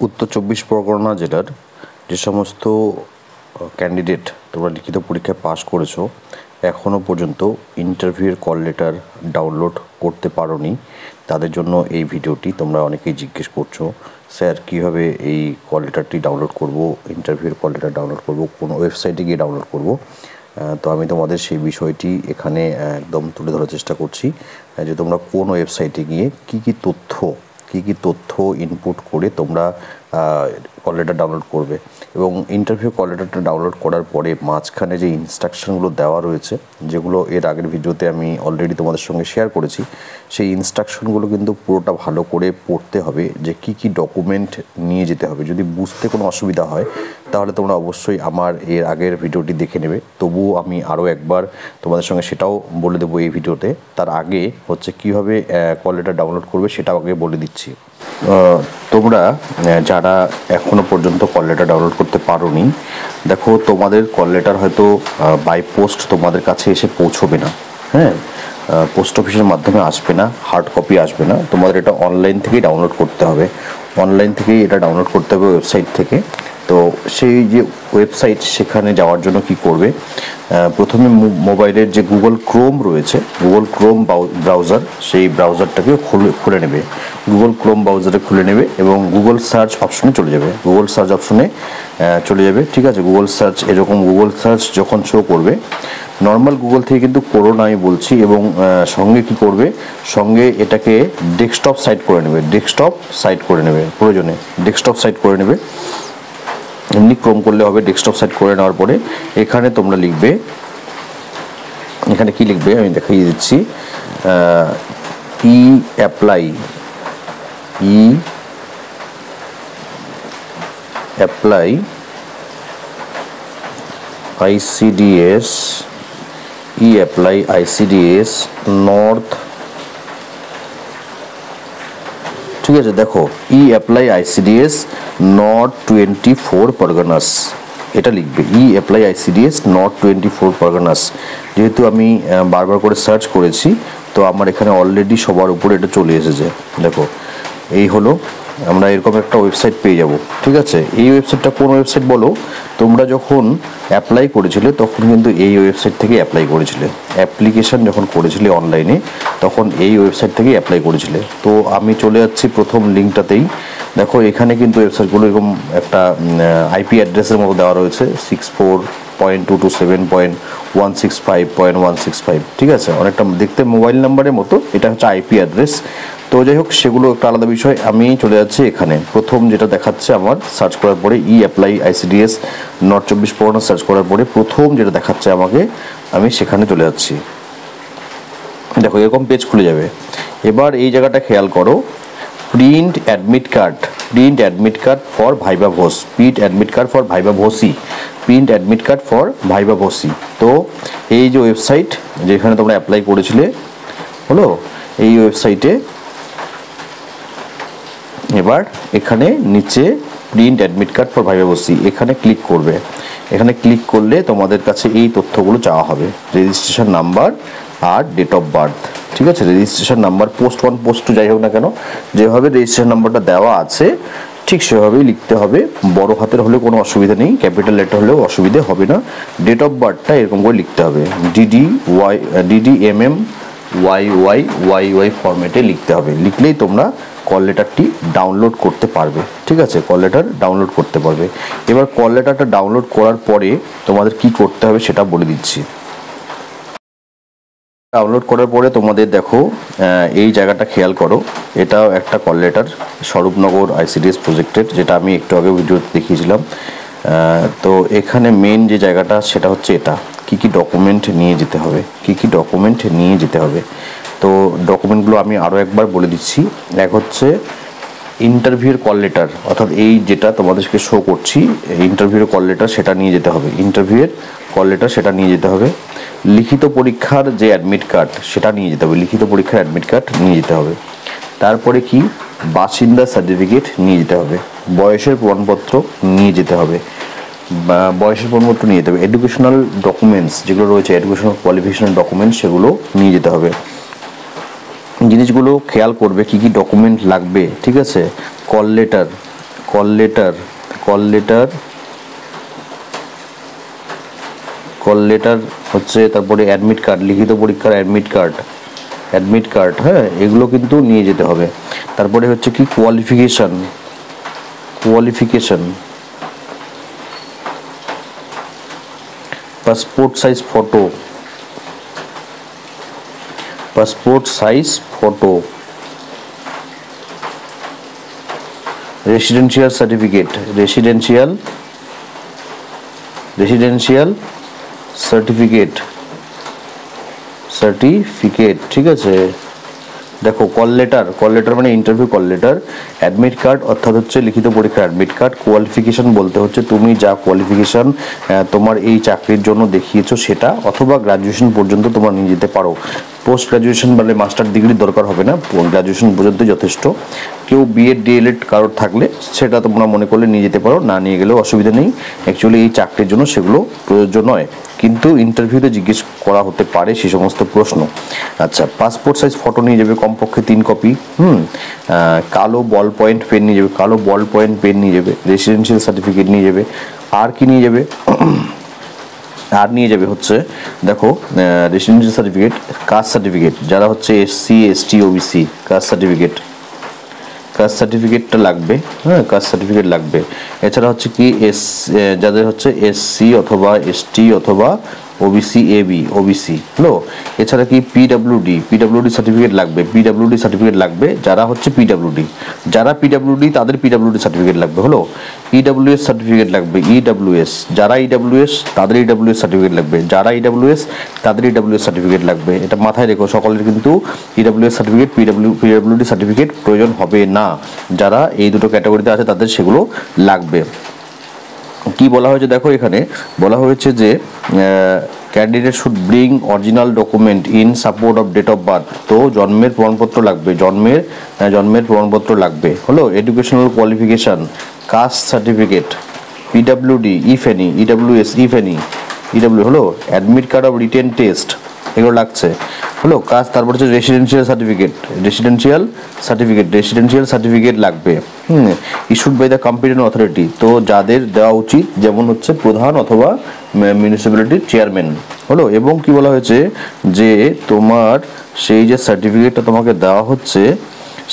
উত্তর ২৪ পরগনা জেলার যে সমস্ত ক্যান্ডিডেট তোমরা লিখিত পরীক্ষায় পাস করেছো এখনও পর্যন্ত ইন্টারভিউয়ের কল লেটার ডাউনলোড করতে পারোনি তাদের জন্য এই ভিডিওটি। তোমরা অনেকেই জিজ্ঞেস করছো, স্যার কীভাবে এই কল লেটারটি ডাউনলোড করব, ইন্টারভিউয়ের কল লেটার ডাউনলোড করব, কোন ওয়েবসাইটে গিয়ে ডাউনলোড করব। তো আমি তোমাদের সেই বিষয়টি এখানে একদম তুলে ধরার চেষ্টা করছি যে তোমরা কোন ওয়েবসাইটে গিয়ে কী কী তথ্য ইনপুট করে তোমরা কল লেটার ডাউনলোড করবে। এবং ইন্টারভিউ কল লেটারটা ডাউনলোড করার পরে মাঝখানে যে ইনস্ট্রাকশনগুলো দেওয়া রয়েছে, যেগুলো এর আগের ভিডিওতে আমি অলরেডি তোমাদের সঙ্গে শেয়ার করেছি, সেই ইনস্ট্রাকশনগুলো কিন্তু পুরোটা ভালো করে পড়তে হবে যে কী ডকুমেন্ট নিয়ে যেতে হবে। যদি বুঝতে কোনো অসুবিধা হয় তাহলে তোমরা অবশ্যই আমার এর আগের ভিডিওটি দেখে নেবে। তবুও আমি আরও একবার তোমাদের সঙ্গে সেটাও বলে দেবো এই ভিডিওতে। তার আগে হচ্ছে কীভাবে কল লেটার ডাউনলোড করবে সেটাও আগে বলে দিচ্ছি। তোমরা যারা এখনও পর্যন্ত কল লেটার ডাউনলোড করতে পারোনি, দেখো তোমাদের কল লেটার হয়তো বাই পোস্ট তোমাদের কাছে এসে পৌঁছবে না, হ্যাঁ, পোস্ট অফিসের মাধ্যমে আসবে না, হার্ড কপি আসবে না, তোমাদের এটা অনলাইন থেকেই ডাউনলোড করতে হবে। অনলাইন থেকেই এটা ডাউনলোড করতে হবে ওয়েবসাইট থেকে। তো সেই যে ওয়েবসাইট, সেখানে যাওয়ার জন্য কি করবে, প্রথমে মোবাইলের যে গুগল ক্রোম রয়েছে, গুগল ক্রোম ব্রাউজার, সেই ব্রাউজারটাকে খুলে নেবে। গুগল ক্রোম ব্রাউজারে খুলে নেবে এবং গুগল সার্চ অপশনে চলে যাবে। গুগল সার্চ অপশনে চলে যাবে, ঠিক আছে। গুগল সার্চ, এরকম গুগল সার্চ যখন শো করবে, নর্মাল গুগল থেকে কিন্তু করো না আমি বলছি। এবং সঙ্গে কি করবে, সঙ্গে এটাকে ডেস্কটপ সাইট করে নেবে, প্রয়োজনে ডেস্কটপ সাইট করে নেবে। এমনি ক্রোম করলে হবে। ডেস্কটপ সাইট করে নেওয়ার পরে এখানে তোমরা লিখবে, এখানে কি লিখবে আমি দেখিয়ে দিচ্ছি, ই অ্যাপ্লাই ICDS নর্থ, ঠিক আছে। দেখো ই অ্যাপ্লাই ICDS নর্থ 24 পরগনাস, এটা লিখবে ই অ্যাপ্লাই ICDS নর্থ 24 পরগনাস। যেহেতু আমি বারবার করে সার্চ করেছি, তো আমার এখানে অলরেডি সবার উপরে এটা চলে এসেছে। দেখো এই হলো, আমরা এরকম একটা ওয়েবসাইট পেয়ে যাব, ঠিক আছে। এই ওয়েবসাইটটা কোন ওয়েবসাইট বলো, তোমরা যখন অ্যাপ্লাই করেছিলে তখন কিন্তু এই ওয়েবসাইট থেকে অ্যাপ্লাই করেছিলে। অ্যাপ্লিকেশন যখন করেছিলে অনলাইনে, তখন এই ওয়েবসাইট থেকে অ্যাপ্লাই করেছিলে। তো আমি চলে যাচ্ছি প্রথম লিঙ্কটাতেই। দেখো এখানে কিন্তু ওয়েবসাইটগুলো এরকম একটা IP অ্যাড্রেসের মতো দেওয়া রয়েছে, 64.227.165.165, ঠিক আছে। অনেকটা দেখতে মোবাইল নাম্বারের মতো, এটা হচ্ছে IP অ্যাড্রেস। তো যাই হোক, সেগুলো একটা আলাদা বিষয়। আমি চলে যাচ্ছি এখানে, প্রথম যেটা দেখাচ্ছে আমার সার্চ করার পরে, e apply ICDS north 24 Parganas search করার পরে প্রথম যেটা দেখাচ্ছে আমাকে, আমি সেখানে চলে যাচ্ছি। দেখো এরকম পেজ খুলে যাবে। এবার এই জায়গাটা খেয়াল করো, print admit card for viva voce. তো এই যে ওয়েবসাইট যেখানে তোমরা অ্যাপ্লাই করেছিলে হলো, এই ওয়েবসাইটে এবার এখানে নিচে print admit card for viva voce, এখানে ক্লিক করবে। এখানে ক্লিক করলে তোমাদের কাছে এই তথ্যগুলো চাওয়া হবে, রেজিস্ট্রেশন নাম্বার আর ডেট অফ বার্থ, ঠিক আছে। রেজিস্ট্রেশন নাম্বার পোস্ট 1 পোস্ট 2 যাই হোক না কেন, যেভাবে রেজিস্ট্রেশন নাম্বারটা দেওয়া আছে ঠিক সেভাবেই লিখতে হবে। বড় হাতের হলে কোনো অসুবিধা নেই, ক্যাপিটাল লেটার হলেও অসুবিধে হবে না। ডেট অফ বার্থটা এরকম করে লিখতে হবে, DDMMYY ফরম্যাটে লিখতে হবে। লিখলেই তোমরা কল লেটারটি ডাউনলোড করতে পারবে, ঠিক আছে। কল লেটার ডাউনলোড করতে পারবে। এবার কল লেটারটা ডাউনলোড করার পরে তোমাদের কি করতে হবে সেটা বলে দিচ্ছি। ডাউনলোড করার পরে তোমাদের দেখো এই জায়গাটা খেয়াল করো, এটাও একটা কল লেটার স্বরূপনগর ICDS প্রজেক্টের, যেটা আমি একটু আগে ভিডিওতে দেখিয়েছিলাম। তো এখানে মেন যে জায়গাটা সেটা হচ্ছে এটা, কি ডকুমেন্ট নিয়ে যেতে হবে। তো ডকুমেন্টগুলো আমি আরও একবার বলে দিচ্ছি। এক হচ্ছে ইন্টারভিউর কল লেটার, অর্থাৎ এই যেটা তোমাদেরকে শো করছি ইন্টারভিউর কল লেটার, সেটা নিয়ে যেতে হবে। লিখিত পরীক্ষার যে অ্যাডমিট কার্ড সেটা নিয়ে যেতে হবে। তারপরে কি, বাসিন্দা সার্টিফিকেট নিয়ে যেতে হবে। বয়সের প্রমাণপত্র নিয়ে যেতে হবে। এডুকেশনাল ডকুমেন্টস যেগুলো রয়েছে, এডুকেশনাল কোয়ালিফিকেশনাল ডকুমেন্টস, সেগুলো নিয়ে যেতে হবে। জিনিসগুলো খেয়াল করবে কি ডকুমেন্ট লাগবে, ঠিক আছে। কল কল লেটার হচ্ছে, তারপরে অ্যাডমিট কার্ড, লিখিত পরীক্ষার অ্যাডমিট কার্ড, হ্যাঁ, এগুলো কিন্তু নিয়ে যেতে হবে। তারপরে হচ্ছে কি qualification, passport size photo, residential certificate, ঠিক আছে। দেখো কল লেটার মানে interview call letter, admit card অর্থাৎ হচ্ছে লিখিত পরীক্ষার অ্যাডমিট কার্ড, কোয়ালিফিকেশন বলতে হচ্ছে তুমি যা কোয়ালিফিকেশন তোমার এই চাকরির জন্য দেখিয়েছো সেটা, অথবা গ্রাজুয়েশন পর্যন্ত তোমরা নিয়ে যেতে পারো। পোস্ট গ্রাজুয়েশন মানে মাস্টার ডিগ্রির দরকার হবে না, গ্রাজুয়েশন পর্যন্ত যথেষ্ট। কেউ বিএড ডিএলএড কারোর থাকলে সেটা তোমরা মনে করলে নিয়ে যেতে পারো, না নিয়ে গেলেও অসুবিধা নেই। অ্যাকচুয়ালি এই চাকরির জন্য সেগুলো প্রয়োজন নয়, কিন্তু ইন্টারভিউতে জিজ্ঞেস করা হতে পারে সেই সমস্ত প্রশ্ন। আচ্ছা, পাসপোর্ট সাইজ ফটো নিয়ে যাবে কমপক্ষে 3 কপি। কালো বল পয়েন্ট পেন নিয়ে যাবে, রেসিডেন্সিয়াল সার্টিফিকেট নিয়ে যাবে। আর কি নিয়ে যাবে? আর নিয়ে যাবে হচ্ছে দেখো রেসিডেন্সিয়াল সার্টিফিকেট, কাস্ট সার্টিফিকেট, যারা হচ্ছে এসসি এসটি ওবিসি, কাস্ট সার্টিফিকেটটা লাগবে, হ্যাঁ, কাস্ট সার্টিফিকেট লাগবে। এছাড়া হচ্ছে কি যাদের হচ্ছে এসসি অথবা এসটি অথবা ওবিসি ওবিসি, হলো। এছাড়া কি পিডাব্লিউডি সার্টিফিকেট লাগবে, যারা হচ্ছে পিডাব্লিউডি তাদের পিডাব্লিউডি সার্টিফিকেট লাগবে, হলো। ইডাব্লিউএস সার্টিফিকেট লাগবে, যারা ইডাব্লিউএস তাদের ইডাব্লিউএস সার্টিফিকেট লাগবে, যারা ইডাব্লিউএস তাদের ইডাব্লিউএস সার্টিফিকেট লাগবে। এটা মাথায় রেখো, সকলের কিন্তু ইডাব্লিউএস সার্টিফিকেট পিডাব্লিউডি সার্টিফিকেট প্রয়োজন হবে না। যারা এই দুটো ক্যাটাগরিতে আছে তাদের সেগুলো লাগবে। কি বলা হয়েছে দেখো, এখানে বলা হয়েছে যে candidate should bring original document in support of date of birth. তো জন্মের প্রমাণপত্র লাগবে, হলো। Educational qualification, caste certificate, PWD if any, EWS if any, হলো। Admit card of written test, এগুলো লাগছে, হলো। কাজ তারপর হচ্ছে রেসিডেন্সিয়াল সার্টিফিকেট লাগবে, issued by the competent authority. তো যাদের দেওয়া উচিত, যেমন হচ্ছে প্রধান অথবা মিউনিসিপ্যালিটির চেয়ারম্যান, হলো। এবং কি বলা হয়েছে যে তোমার সেই যে সার্টিফিকেটটা তোমাকে দেওয়া হচ্ছে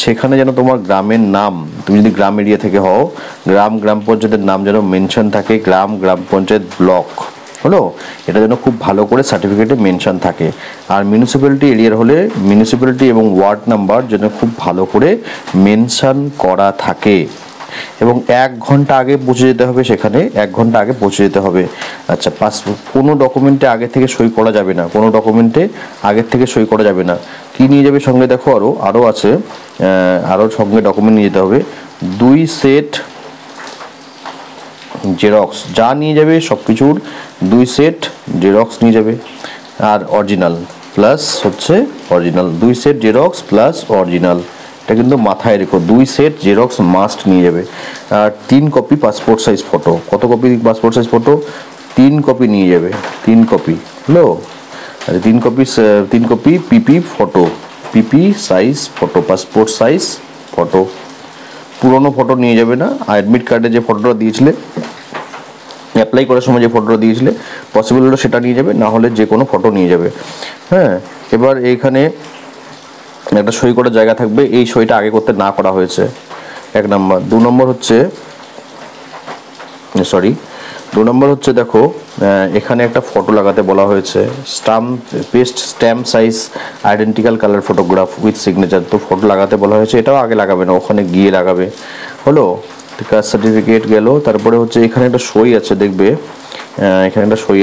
সেখানে যেন তোমার গ্রামের নাম, তুমি যদি গ্রাম এরিয়া থেকে হও, গ্রাম পঞ্চায়েতের নাম যেন মেনশন থাকে, গ্রাম পঞ্চায়েত ব্লক, হলো। এটা যেন খুব ভালো করে সার্টিফিকেটে মেনশন থাকে। আর মিউনিসিপ্যালিটি এরিয়ার হলে মিউনিসিপ্যালিটি এবং ওয়ার্ড নাম্বার যেন খুব ভালো করে মেনশন করা থাকে। এবং 1 ঘন্টা আগে পৌঁছে যেতে হবে সেখানে, 1 ঘন্টা আগে পৌঁছে যেতে হবে। আচ্ছা, কোনো ডকুমেন্টে আগে থেকে সই করা যাবে না, কি নিয়ে যাবে সঙ্গে? দেখো আরও আছে, আরও সঙ্গে ডকুমেন্ট নিয়ে যেতে হবে। 2 সেট জেরক্স, যা নিয়ে যাবে সব কিছুর 2 সেট জেরক্স নিয়ে যাবে, আর অরিজিনাল প্লাস হচ্ছে original, 2 set xerox plus original. এটা কিন্তু মাথায় রেখো, 2 সেট জেরক্স মাস্ট নিয়ে যাবে। আর 3 কপি পাসপোর্ট সাইজ ফটো। কত copy passport size photo? 3 copy নিয়ে যাবে, 3 কপি, হলো। আর 3 copy PP size photo, passport size photo. পুরনো ফটো নিয়ে যাবে না। অ্যাডমিট কার্ডে যে ফটোটা দিয়েছিলে, অ্যাপ্লাই করার সময় যে ফটোটা দিয়েছিলে, পসিবল হলে সেটা নিয়ে যাবে, না হলে যে কোনো ফটো নিয়ে যাবে, হ্যাঁ। এবার এইখানে একটা সই করার জায়গা থাকবে, এই সইটা আগে করতে না করা হয়েছে, 1 নম্বর। 2 নম্বর হচ্ছে দেখো এখানে একটা ফটো লাগাতে বলা হয়েছে, stamp size identical colour photograph with signature. তো ফটো লাগাতে বলা হয়েছে, এটাও আগে লাগাবে না, ওখানে গিয়ে লাগাবে, হলো। কাস্ট সার্টিফিকেট গেল। তারপরে হচ্ছে এখানে একটা সই আছে, দেখবে এখানে একটা সই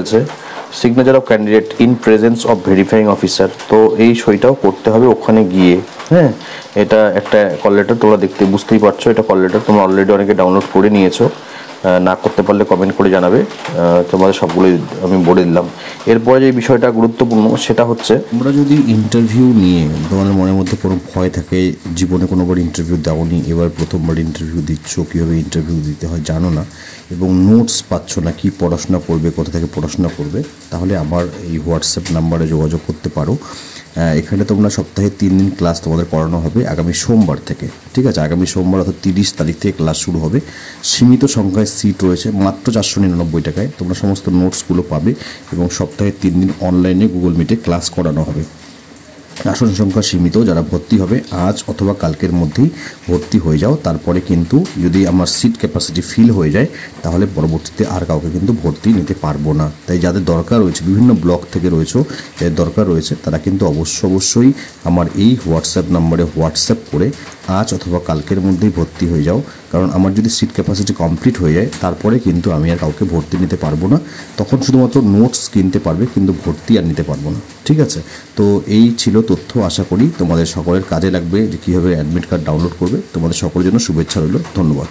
আছে, signature of candidate in presence of verifying officer. তো এই সইটাও করতে হবে ওখানে গিয়ে, হ্যাঁ। এটা একটা কল লেটার, তোমরা বুঝতেই পারছো, এটা কল লেটার তোমরা অলরেডি অনেকে ডাউনলোড করে নিয়েছো। না করতে পারলে কমেন্ট করে জানাবে, তোমাদের সবগুলোই আমি বলে দিলাম। এরপরে যে বিষয়টা গুরুত্বপূর্ণ সেটা হচ্ছে, তোমরা যদি ইন্টারভিউ নিয়ে তোমাদের মনের মধ্যে কোনো ভয় থাকে, জীবনে কোনোবার ইন্টারভিউ দাওনি, এবার প্রথমবার ইন্টারভিউ দিচ্ছ, কীভাবে ইন্টারভিউ দিতে হয় জানো না, এবং নোটস পাচ্ছ না, কি পড়াশোনা করবে, কোথা থেকে পড়াশোনা করবে, তাহলে আমার এই হোয়াটসঅ্যাপ নাম্বারে যোগাযোগ করতে পারো। এখানে তোমরা সপ্তাহে 3 দিন ক্লাস তোমাদের করানো হবে আগামী সোমবার থেকে। ঠিক আছে, আগামী সোমবার অর্থাৎ 30 তারিখ থেকে ক্লাস শুরু হবে। সীমিত সংখ্যায় সিট রয়েছে, মাত্র 499 টাকায় তোমরা সমস্ত নোটসগুলো পাবে এবং সপ্তাহে 3 দিন অনলাইনে গুগল মিটে ক্লাস করানো হবে। আসন সংখ্যা সীমিত, যারা ভর্তি হবে আজ অথবা কালকের মধ্যেই ভর্তি হয়ে যাও। তারপরে কিন্তু যদি আমার সিট ক্যাপাসিটি ফিল হয়ে যায় তাহলে পরবর্তীতে আর কাউকে কিন্তু ভর্তি নিতে পারবো না। তাই যাদের দরকার রয়েছে, বিভিন্ন ব্লক থেকে রয়েছে, যাদের দরকার রয়েছে তারা কিন্তু অবশ্যই আমার এই হোয়াটসঅ্যাপ নাম্বারে হোয়াটসঅ্যাপ করে আজ অথবা কালকের মধ্যেই ভর্তি হয়ে যাও। কারণ আমার যদি সিট ক্যাপাসিটি কমপ্লিট হয়ে যায় তারপরে কিন্তু আমি আর কাউকে ভর্তি নিতে পারবো না। তখন শুধুমাত্র নোটস কিনতে পারবে, কিন্তু ভর্তি আর নিতে পারবো না। ঠিক আছে, তো এই ছিল তথ্য। আশা করি তোমাদের সকলের কাজে লাগবে যে কীভাবে অ্যাডমিট কার্ড ডাউনলোড করবে। তোমাদের সকলের জন্য শুভেচ্ছা রইল। ধন্যবাদ।